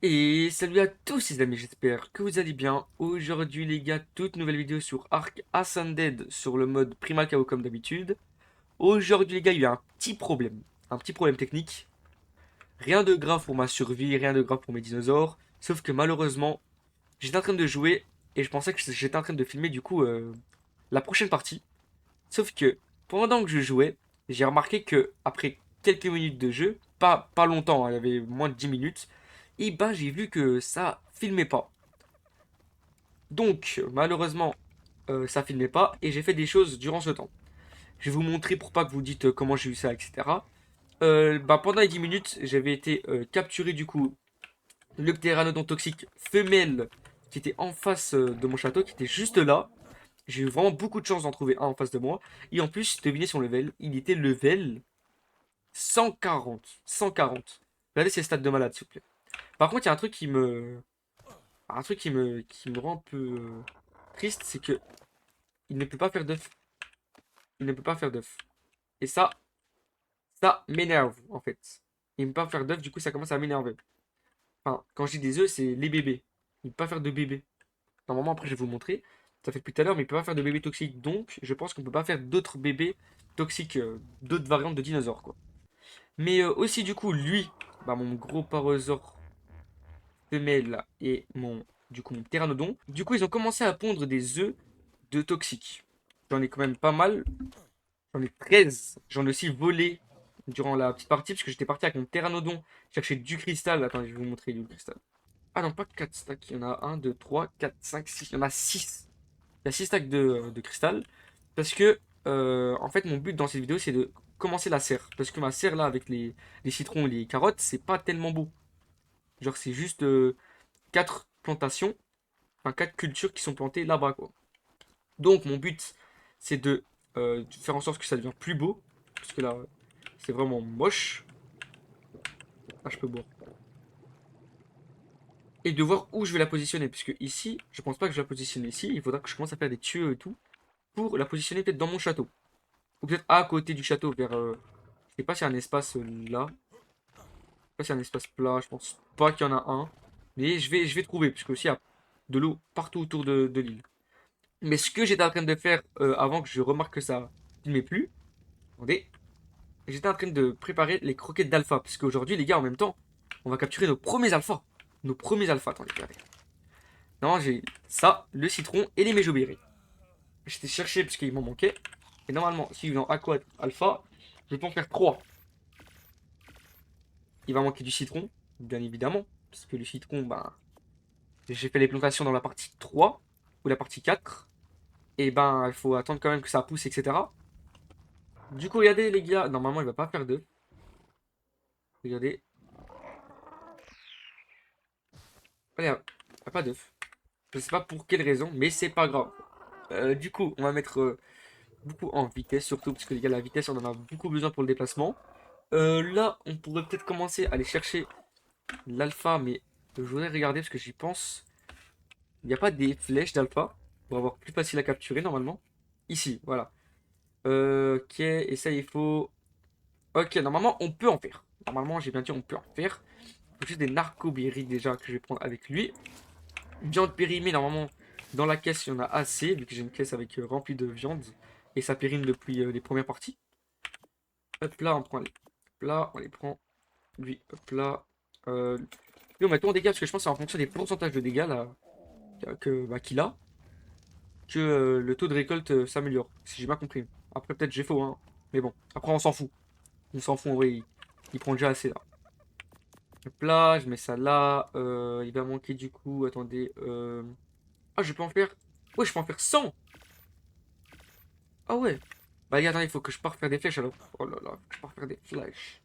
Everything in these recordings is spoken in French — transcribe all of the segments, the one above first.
Et salut à tous les amis, j'espère que vous allez bien. Aujourd'hui les gars, toute nouvelle vidéo sur Ark Ascended sur le mode Primal KO comme d'habitude. Aujourd'hui les gars, il y a eu un petit problème technique. Rien de grave pour ma survie, rien de grave pour mes dinosaures. Sauf que malheureusement, j'étais en train de jouer et je pensais que j'étais en train de filmer du coup la prochaine partie. Sauf que pendant que je jouais, j'ai remarqué que après quelques minutes de jeu, pas longtemps, hein, il y avait moins de 10 minutes, et ben j'ai vu que ça filmait pas. Donc malheureusement ça filmait pas et j'ai fait des choses durant ce temps. Je vais vous montrer pour pas que vous dites comment j'ai eu ça, etc. Bah, pendant les 10 minutes, j'avais été capturé du coup le ptéranodon toxique femelle qui était en face de mon château, qui était juste là. J'ai eu vraiment beaucoup de chance d'en trouver un en face de moi. Et en plus, devinez son level, il était level 140. 140. Regardez ces stats de malade, s'il vous plaît. Par contre, il y a un truc qui me rend un peu triste, c'est que il ne peut pas faire d'œuf. Il ne peut pas faire d'œuf. Et ça m'énerve, en fait. Il ne peut pas faire d'œuf, du coup, ça commence à m'énerver. Enfin, quand je dis des œufs, c'est les bébés. Il ne peut pas faire de bébés. Normalement, après, je vais vous montrer. Ça fait depuis tout à l'heure, mais il ne peut pas faire de bébés toxiques. Donc, je pense qu'on ne peut pas faire d'autres bébés toxiques, d'autres variantes de dinosaures, quoi. Mais aussi, du coup, lui, bah, mon gros parosaure femelle et mon pteranodon, du coup, ils ont commencé à pondre des œufs de toxiques. J'en ai quand même pas mal. J'en ai 13. J'en ai aussi volé durant la petite partie, parce que j'étais parti avec mon pteranodon chercher du cristal. Attendez, je vais vous montrer du cristal. Ah non, pas 4 stacks. Il y en a un, 2, 3, 4, 5, 6. Il y en a 6. Il y a 6 stacks de cristal. Parce que, en fait, mon but dans cette vidéo, c'est de commencer la serre. Parce que ma serre, là, avec les citrons et les carottes, c'est pas tellement beau. Genre, c'est juste 4 plantations, enfin 4 cultures qui sont plantées là-bas, quoi. Donc, mon but, c'est de faire en sorte que ça devienne plus beau. Parce que là, c'est vraiment moche. Ah, je peux boire. Et de voir où je vais la positionner. Puisque ici, je pense pas que je vais la positionner ici. Il faudra que je commence à faire des tuyaux et tout. Pour la positionner peut-être dans mon château. Ou peut-être à côté du château, vers. Je sais pas s'il y a un espace là. Je sais pas s'il y a un espace plat. Je pense pas qu'il y en a un. Mais je vais trouver. Puisque aussi, il y a de l'eau partout autour de l'île. Mais ce que j'étais en train de faire avant que je remarque que ça filmait plus. Attendez. J'étais en train de préparer les croquettes d'alpha. Parce qu'aujourd'hui, les gars, en même temps, on va capturer nos premiers alphas. Nos premiers alphas. Attendez, regardez. Non, j'ai ça, le citron et les méjoberries. J'étais cherché parce qu'il m'en manquait. Et normalement, si dans Aqua Alpha, je peux en faire 3. Il va manquer du citron, bien évidemment. Parce que le citron, ben, j'ai fait les plantations dans la partie 3 ou la partie 4. Et ben, il faut attendre quand même que ça pousse, etc. Du coup, regardez les gars, normalement, il va pas faire d'œufs. Regardez. Allez, il n'y a pas d'œufs. Je sais pas pour quelle raison, mais c'est pas grave. Du coup, on va mettre beaucoup en vitesse, surtout parce que les gars, la vitesse, on en a beaucoup besoin pour le déplacement. Là, on pourrait peut-être commencer à aller chercher l'alpha, mais je voudrais regarder parce que j'y pense. Il n'y a pas des flèches d'alpha pour avoir plus facile à capturer normalement. Ici, voilà. Ok, et ça, il faut. Ok, normalement, on peut en faire. Normalement, j'ai bien dit, on peut en faire. Il faut juste des narcoberries déjà que je vais prendre avec lui. Viande périmée, normalement, dans la caisse, il y en a assez, vu que j'ai une caisse avec remplie de viande. Et ça périme depuis les premières parties. Hop là, on prend les. Hop là, on les prend. Lui, hop là. Lui, on met tout en dégâts parce que je pense que c'est en fonction des pourcentages de dégâts là, bah, qu'il a que le taux de récolte s'améliore. Si j'ai bien compris. Après, peut-être j'ai faux, hein. Mais bon, après, on s'en fout. On s'en fout, en vrai, il prend déjà assez là. Hop là, je mets ça là. Il va manquer du coup, attendez. Ah, je peux en faire. Ouais, je peux en faire 100. Ah ouais. Bah, les gars, attendez, il faut que je parte faire des flèches alors. Oh là là, faut que je parte faire des flèches.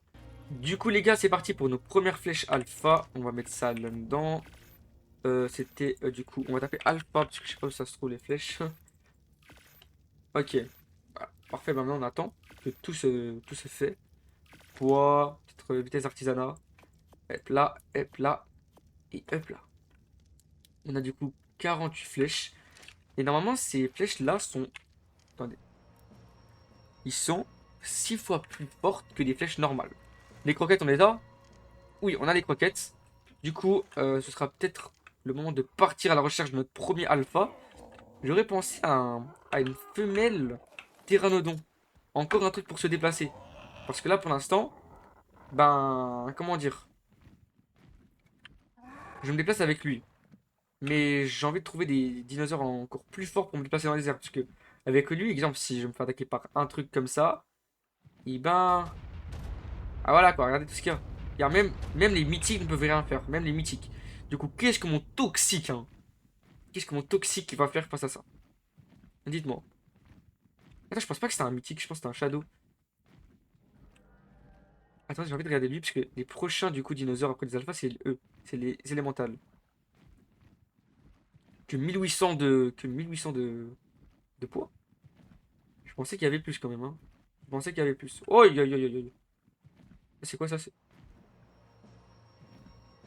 Du coup, les gars, c'est parti pour nos premières flèches alpha. On va mettre ça là-dedans. C'était du coup, on va taper alpha parce que je sais pas où ça se trouve les flèches. Ok, voilà. Parfait. Bah, maintenant on attend que tout se fait. Poids, petite vitesse d'artisanat. Hop là, hop là et hop là. On a du coup 48 flèches. Et normalement, ces flèches-là sont. Attendez. Ils sont 6 fois plus fortes que des flèches normales. Les croquettes, on les a? Oui, on a les croquettes. Du coup, ce sera peut-être le moment de partir à la recherche de notre premier alpha. J'aurais pensé à une femelle pteranodon. Encore un truc pour se déplacer. Parce que là, pour l'instant, ben, comment dire, je me déplace avec lui. Mais j'ai envie de trouver des dinosaures encore plus forts pour me déplacer dans les airs. Parce que, avec lui, exemple, si je me fais attaquer par un truc comme ça, et ben. Ah voilà quoi, regardez tout ce qu'il y a. Il y a même les mythiques ne peuvent rien faire. Même les mythiques. Du coup, qu'est-ce que mon toxique, hein? Qu'est-ce que mon toxique va faire face à ça? Dites-moi. Attends, je pense pas que c'était un mythique, je pense que c'était un shadow. Attends, j'ai envie de regarder lui, parce que les prochains, du coup, dinosaures après les alphas, c'est eux. C'est les élémentales. Que 1800 de poids. Je pensais qu'il y avait plus quand même, hein. Je pensais qu'il y avait plus. Oh, aïe, aïe, aïe, aïe, aïe. C'est quoi ça?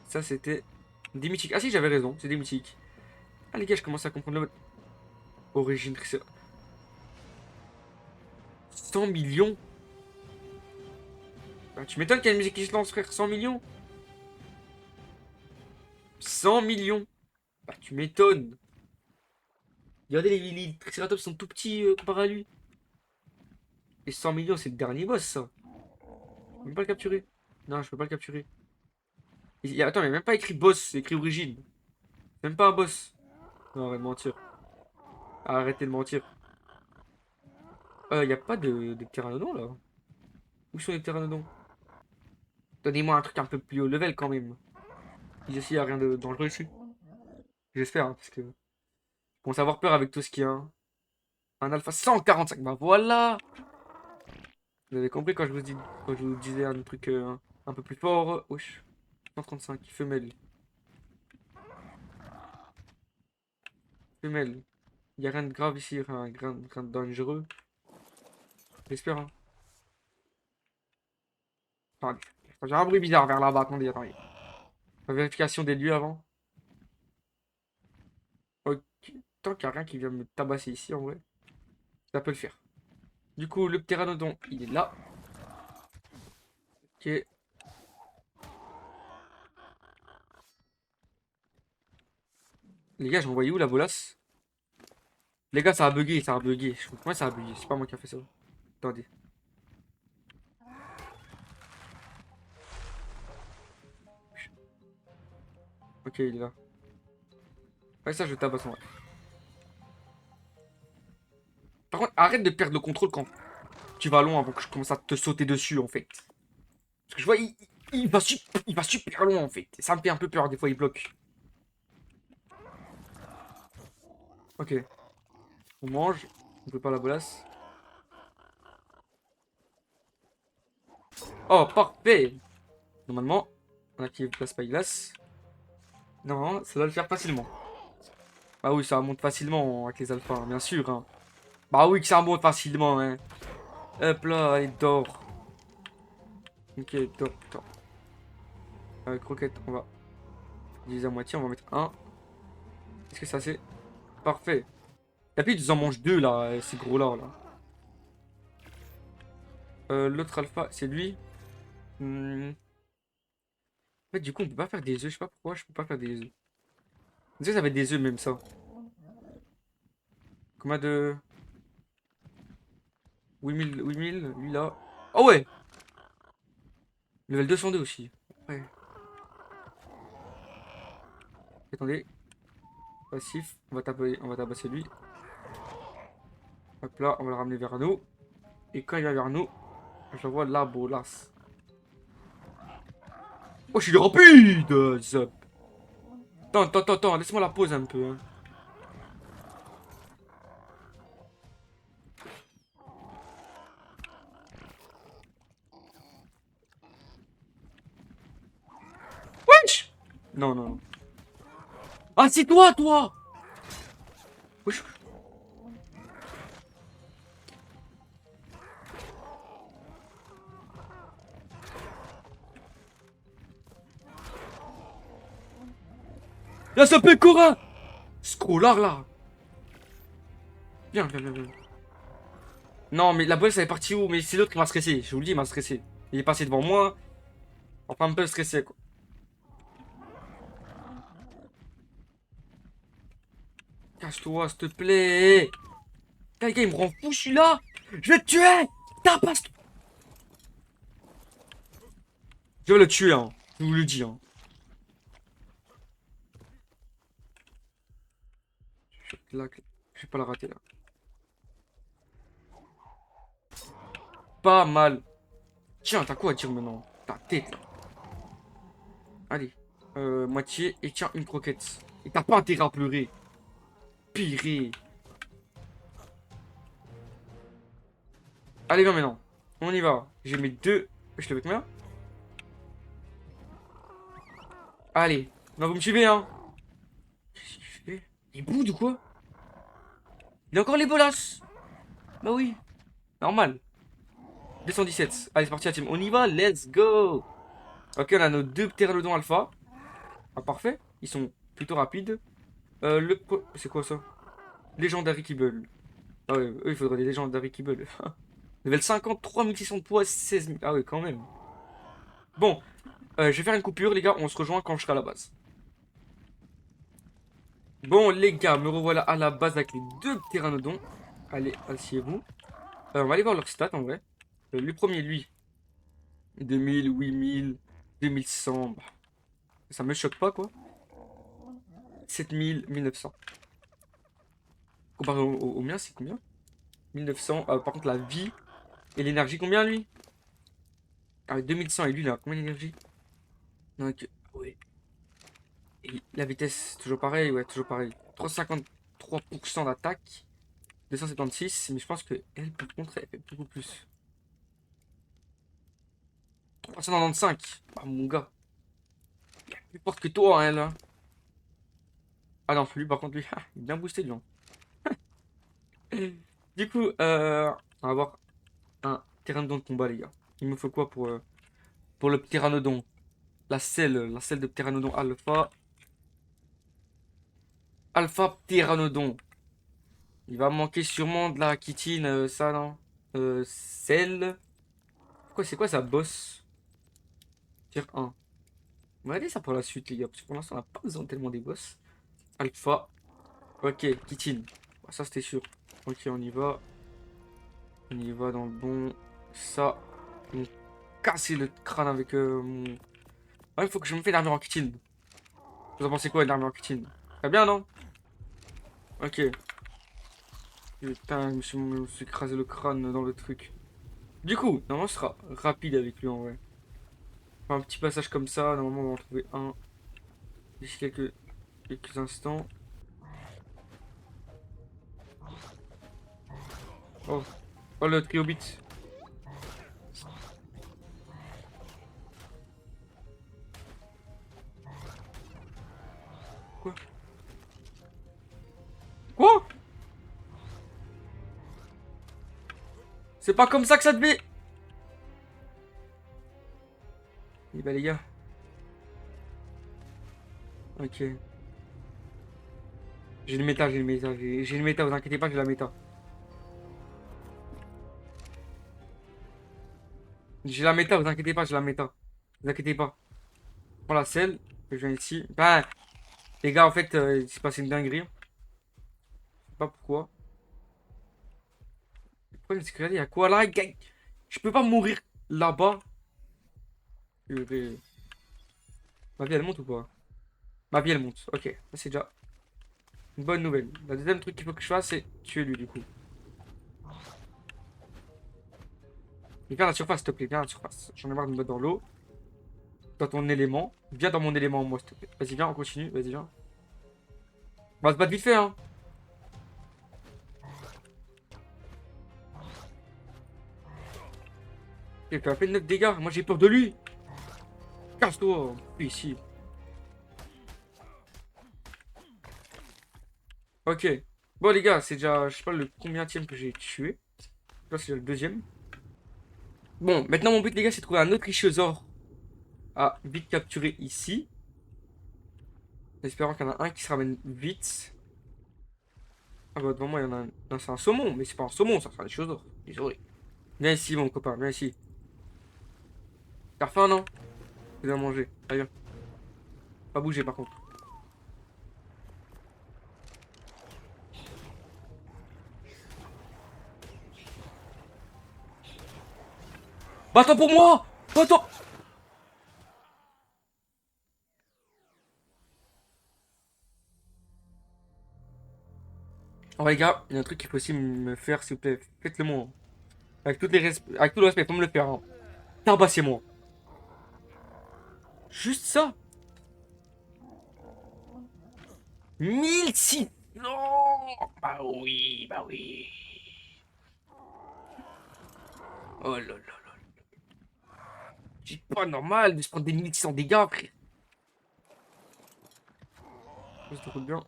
Ça, c'était des mythiques. Ah si, j'avais raison, c'est des mythiques. Ah les gars, je commence à comprendre le mode. Origine. 100 millions? Bah, tu m'étonnes qu'il y a une musique qui se lance, frère. 100 millions? 100 millions? Bah, tu m'étonnes. Regardez, les Triceratops sont tout petits comparé à lui. Et 100 millions, c'est le dernier boss, ça. Je peux même pas le capturer. Non, je peux pas le capturer. Attends, il n'y a même pas écrit boss, c'est écrit origine. C'est même pas un boss. Non, arrête de mentir. Arrêtez de mentir. Y a pas de pteranodons là. Où sont les pteranodons? Donnez-moi un truc un peu plus haut level quand même. Ici, y a rien de dangereux ici. J'espère, hein, parce que. Je commence à avoir peur avec tout ce qu'il y a, hein. Un alpha 145, bah voilà! Vous avez compris quand je vous disais un truc un peu plus fort. Wesh. 135, femelle. Femelle. Il n'y a rien de grave ici, rien de dangereux. J'espère, hein. Attendez. J'ai un bruit bizarre vers là-bas. Attendez, attendez. La vérification des lieux avant. Ok. Tant qu'il n'y a rien qui vient me tabasser ici, en vrai, ça peut le faire. Du coup, le pteranodon, il est là. Ok. Les gars, j'ai envoyé où la bolasse? Les gars, ça a bugué, ça a bugué. Je comprends, ça a bugué. C'est pas moi qui a fait ça. Attendez. Ok, il est là. Ouais, ça, je tabasse en vrai. Par contre, arrête de perdre le contrôle quand tu vas loin avant que je commence à te sauter dessus, en fait. Parce que je vois, il va super loin, en fait. Ça me fait un peu peur, des fois, il bloque. Ok. On mange. On peut pas la bolasse. Oh, parfait! Normalement, on active la spyglass. Non, ça doit le faire facilement. Bah oui, ça remonte facilement avec les alphas, hein, bien sûr, hein. Bah oui que ça remonte facilement, hein. Hop là, il dort. Ok, dort, dort. Croquette, on va diviser à moitié, on va mettre un. Est-ce que ça c'est parfait? D'habitude, ils en mangent deux là, ces gros là. L'autre alpha, c'est lui. En fait, du coup, on peut pas faire des œufs. Je sais pas pourquoi je peux pas faire des œufs. On dirait que ça va être des œufs, même ça. Combien de. 8000, 8000, lui là. Oh ouais! Level 202 aussi. Ouais. Attendez. Passif. On va tabasser lui. Hop là, on va le ramener vers nous. Et quand il va vers nous, je vois la bolasse. Oh, je suis rapide! Zop. Attends, laisse-moi la pause un peu, hein. Wesh! Non, non, non. Ah, c'est toi, toi! Wesh. Là, ça peut Cora! Scrollard, là! Viens, viens, viens, viens. Non, mais la bolasse, elle est partie où? Mais c'est l'autre qui m'a stressé. Je vous le dis, il m'a stressé. Il est passé devant moi. Enfin, un peu stressé, quoi. Cache-toi, s'il te plaît. Les gars, il me rend fou, je suis là. Je vais te tuer. T'as pas... Je vais le tuer, hein. Je vous le dis, hein. Là, je vais pas la rater, là. Pas mal. Tiens, t'as quoi à dire maintenant? Ta tête, là. Allez. Moitié. Et tiens, une croquette. Et t'as pas intérêt à pleurer. Pire. Allez, viens maintenant. On y va. J'ai mes deux... Je te mets combien? Allez. Non, vous me suivez, hein. Qu'est-ce qu'il fait? Il boude ou quoi? Il a encore les bolas. Bah oui. Normal. 217. Allez, c'est parti la team. On y va, let's go. Ok, on a nos deux pteranodons alpha. Ah, parfait. Ils sont plutôt rapides. C'est quoi ça? Legendary Kibble. Ah ouais, eux, il faudrait des Legendary Kibble. Level 50, 3600 de poids, 16 000. Ah ouais, quand même. Bon, je vais faire une coupure, les gars. On se rejoint quand je serai à la base. Bon, les gars, me revoilà à la base avec les deux pteranodons. Allez, asseyez-vous. On va aller voir leurs stats en vrai. Le premier, lui, 2000, 8000, 2100. Bah, ça me choque pas, quoi. 7000, 1900. Comparé au mien, c'est combien? 1900. Par contre, la vie et l'énergie, combien lui? Ah, 2100 et lui, il a combien d'énergie? Donc, ouais. Et la vitesse, toujours pareil, ouais, toujours pareil. 353% d'attaque. 276, mais je pense que elle, par contre, elle fait beaucoup plus. 395. Ah, mon gars. Plus forte que toi, hein, elle. Hein. Ah non, lui, par contre, lui, il est bien boosté, lui. Hein. Du coup, on va avoir un pteranodon de combat, les gars. Il me faut quoi pour le pteranodon? La selle de pteranodon alpha. Alpha pteranodon. Il va manquer sûrement de la chitine, ça, non? Selle. C'est quoi ça, boss? Tier 1. On va regarder ça pour la suite, les gars, parce que pour l'instant, on n'a pas besoin tellement des boss. Alpha. Ok, chitine. Bon, ça, c'était sûr. Ok, on y va. On y va dans le bon. Ça. On casser le crâne avec mon. Ah, il faut que je me fais l'armure en chitine. Vous en pensez quoi, l'armure en chitine? Très bien, non? Ok. Putain, je me suis écrasé le crâne dans le truc. Du coup, normalement, ce sera rapide avec lui en vrai. Un petit passage comme ça, normalement, on va en trouver un d'ici quelques instants. Oh, oh le triobit. Quoi? Quoi? C'est pas comme ça que ça devait. Eh bah, les gars. Ok. J'ai le méta, j'ai le méta, j'ai le méta, vous inquiétez pas, j'ai la méta. J'ai la méta, vous inquiétez pas, j'ai la méta. Vous inquiétez pas. Voilà, celle. Je viens ici. Bah, les gars, en fait, il s'est passé une dinguerie. Je sais pas pourquoi. Le problème, c'est que regardez, il y a quoi là, gars? Je peux pas mourir là-bas. Ma vie, elle monte ou pas? Ma vie, elle monte. Ok, ça c'est déjà une bonne nouvelle. Le deuxième truc qu'il faut que je fasse, c'est tuer lui, du coup. Mais viens à la surface, s'il te plaît, viens à la surface. J'en ai marre de me mettre dans l'eau. Dans ton élément. Viens dans mon élément, moi, s'il te plaît. Vas-y, viens, on continue. Vas-y, viens. On va se battre vite fait, hein. Il fait à peine 9 dégâts. Moi, j'ai peur de lui. Casse-toi. Ici. Ok. Bon, les gars, c'est déjà, je sais pas le combienième que j'ai tué. Là, c'est déjà le deuxième. Bon, maintenant, mon but, les gars, c'est de trouver un autre ichthyosaure à vite capturer ici. En espérant qu'il y en a un qui se ramène vite. Ah bah, devant moi, il y en a un. Non, c'est un saumon, mais c'est pas un saumon, ça, c'est un ichthyosaure. Désolé. Viens ici, mon copain, viens ici. T'as faim, non? Tu dois manger. Allez, viens. Pas bouger, par contre. Attends pour moi. Attends. Oh les gars, il y a un truc qu'il faut aussi me faire, s'il vous plaît. Faites-le moi. Avec tout le respect, faut me le faire. Hein. Tabassez-moi. Juste ça. 1600. Non. Bah oui, bah oui. Oh là là là. C'est pas normal de se prendre des 1600 dégâts, frère. Ça se roule bien.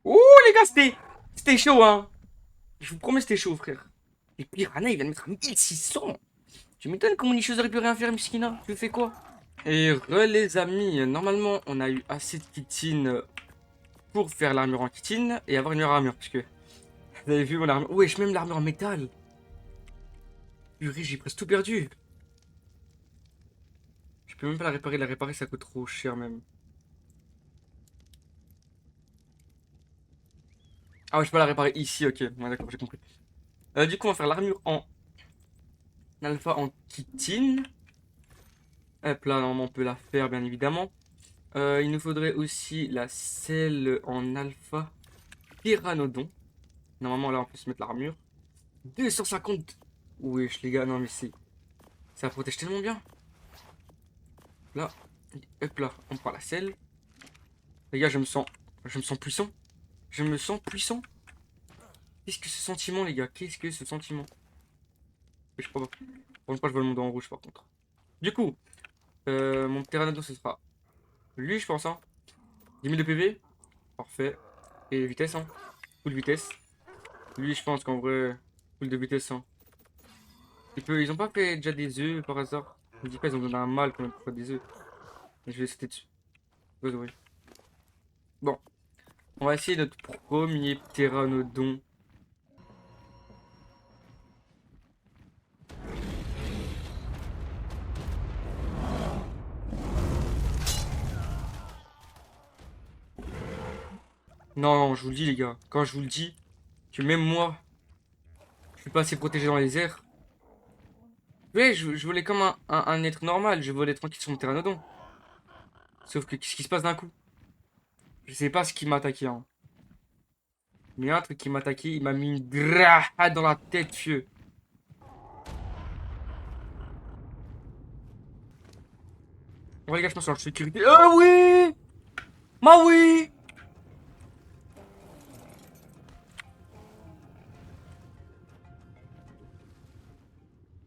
Oh les gars, c'était chaud, hein. Je vous promets, c'était chaud, frère. Les piranhas, ils viennent mettre à 1600. Tu m'étonnes comment les choses auraient pu rien faire, Miskina. Tu fais quoi? Et les amis, normalement, on a eu assez de kitine pour faire l'armure en kitine et avoir une meilleure armure. Parce que vous avez vu mon armure. Wesh, même l'armure en métal. Purée, j'ai presque tout perdu. Je peux même pas la réparer. La réparer, ça coûte trop cher, même. Ah ouais, je peux la réparer ici, ok. Ouais, d'accord, j'ai compris. Du coup, on va faire l'armure en alpha en chitine. Hop là, normalement, on peut la faire, bien évidemment. Il nous faudrait aussi la selle en alpha pteranodon. Normalement, là, on peut se mettre l'armure. 250. Wesh, les gars, non, mais c'est. Ça protège tellement bien. Là, hop là, on prend la selle. Les gars, je me sens puissant. Je me sens puissant. Qu'est-ce que ce sentiment, les gars? Qu'est-ce que ce sentiment? Je crois pas. Pour une fois, je vois le monde en rouge, par contre. Du coup, mon pteranodon, ce sera lui, je pense, hein. 10 000 de PV. Parfait. Et vitesse, hein. Full vitesse. Lui, je pense qu'en vrai, full de vitesse, hein. Ils ont pas fait déjà des œufs par hasard? Je me dis pas, ils ont donné un mâle quand même pour faire des œufs. Mais je vais sauter dessus. Ouais, ouais. Bon, on va essayer notre premier pteranodon. Non, non, je vous le dis, les gars. Quand je vous le dis, que même moi, je suis pas assez protégé dans les airs. Ouais, je volais comme un être normal. Je volais tranquille sur mon pteranodon. Sauf que qu'est-ce qui se passe d'un coup? Je sais pas ce qui m'a attaqué, hein. Mais il y a un truc qui m'a attaqué, il m'a mis une grahade dans la tête, vieux. Bon, les gars, je pense en sécurité. Ah oui! Ma oui!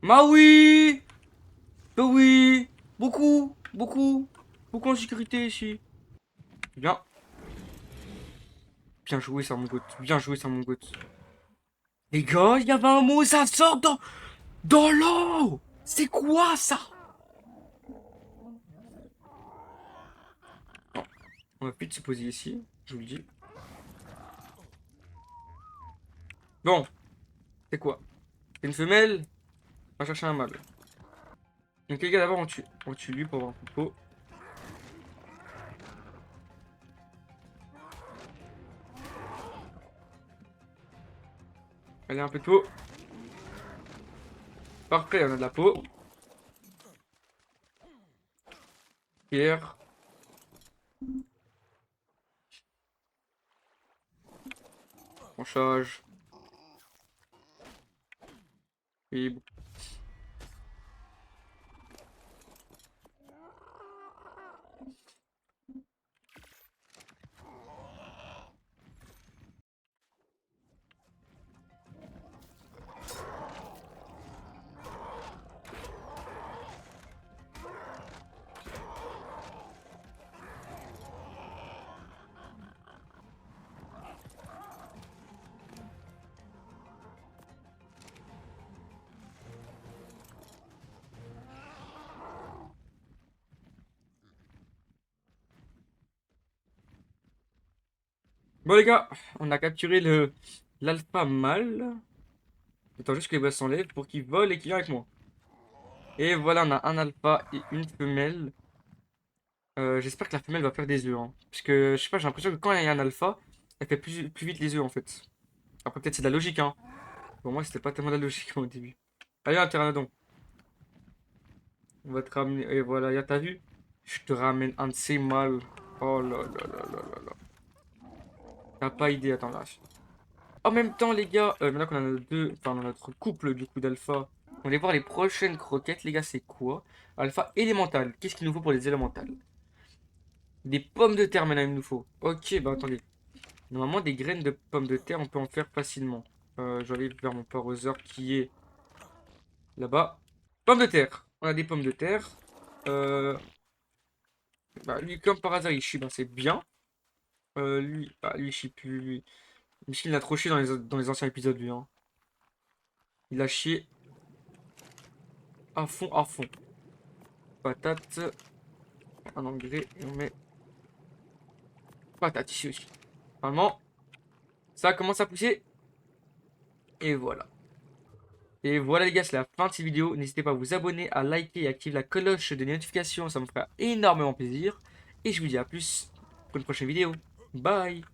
Ma oui! Oui! Beaucoup! Beaucoup! Beaucoup en sécurité ici. Bien. Bien joué, ça, mon goût. Bien joué, ça, mon goût. Les gars, il y avait un mot, ça sort dans l'eau! C'est quoi ça? Non, on va plus se poser ici, je vous le dis. Bon, c'est quoi? C'est une femelle? On va chercher un mâle. Donc les gars, d'abord on tue lui pour avoir un peu de peau. Allez, un peu de peau. Parfait, on a de la peau. Pierre. Branchage. Fibre. Bon les gars, on a capturé l'alpha mâle. Attends juste que les boss s'enlèvent pour qu'il vole et qu'il vienne avec moi. Et voilà, on a un alpha et une femelle. J'espère que la femelle va faire des œufs, hein. Parce que, je sais pas, j'ai l'impression que quand il y a un alpha, elle fait plus vite les œufs, en fait. Après, peut-être c'est de la logique, hein. Pour moi, c'était pas tellement de la logique au début. Allez, un pteranodon. On va te ramener. Et voilà, t'as vu? Je te ramène un de ces mâles. Oh là là là là là là. T'as pas idée, attends là. En même temps, les gars, maintenant qu'on a nos deux, enfin, on a notre couple du coup d'alpha, on va aller voir les prochaines croquettes, les gars, c'est quoi? Alpha élémental. Qu'est-ce qu'il nous faut pour les élémentales? Des pommes de terre maintenant, il nous faut. Ok, bah attendez. Normalement, des graines de pommes de terre, on peut en faire facilement. Je vais aller vers mon paroseur qui est là-bas. Pommes de terre. On a des pommes de terre. Euh, Bah, lui, comme par hasard, il chie, bah, c'est bien. Lui, il chie plus. Lui. Michel, il a trop chié dans les anciens épisodes, lui, hein. Il a chié à fond, à fond. Patate, un engrais, et on met patate ici aussi. Normalement, ça commence à pousser. Et voilà. Et voilà les gars, c'est la fin de cette vidéo. N'hésitez pas à vous abonner, à liker et activer la cloche de notification. Ça me fera énormément plaisir. Et je vous dis à plus pour une prochaine vidéo. Bye!